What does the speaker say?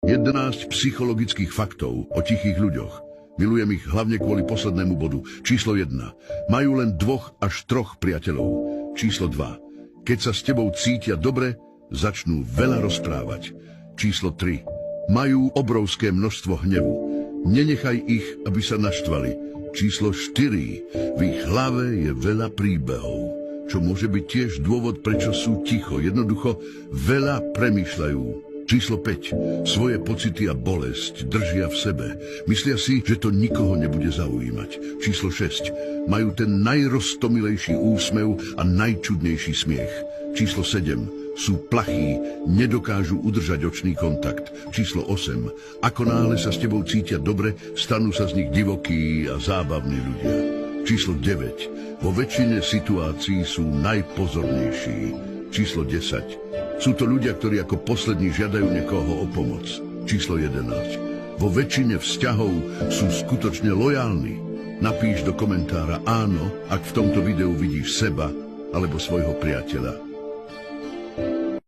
11 psychologických faktov o tichých ľuďoch. Milujem ich hlavne kvôli poslednému bodu. Číslo 1. Majú len 2 až 3 priateľov. Číslo 2. Keď sa s tebou cítia dobre, začnú veľa rozprávať. Číslo 3. Majú obrovské množstvo hnevu. Nenechaj ich, aby sa naštvali. Číslo 4. V ich hlave je veľa príbehov, čo môže byť tiež dôvod, prečo sú ticho. Jednoducho veľa premýšľajú. Číslo 5. Svoje pocity a bolesť držia v sebe. Myslia si, že to nikoho nebude zaujímať. Číslo 6. Majú ten najroztomilejší úsmev a najčudnejší smiech. Číslo 7. Sú plachí, nedokážu udržať očný kontakt. Číslo 8. Ako náhle sa s tebou cítia dobre, stanú sa z nich divokí a zábavní ľudia. Číslo 9. Vo väčšine situácií sú najpozornejší. Číslo 10. Sú to ľudia, ktorí ako poslední žiadajú niekoho o pomoc. Číslo 11. Vo väčšine vzťahov sú skutočne lojálni. Napíš do komentára áno, ak v tomto videu vidíš seba alebo svojho priateľa.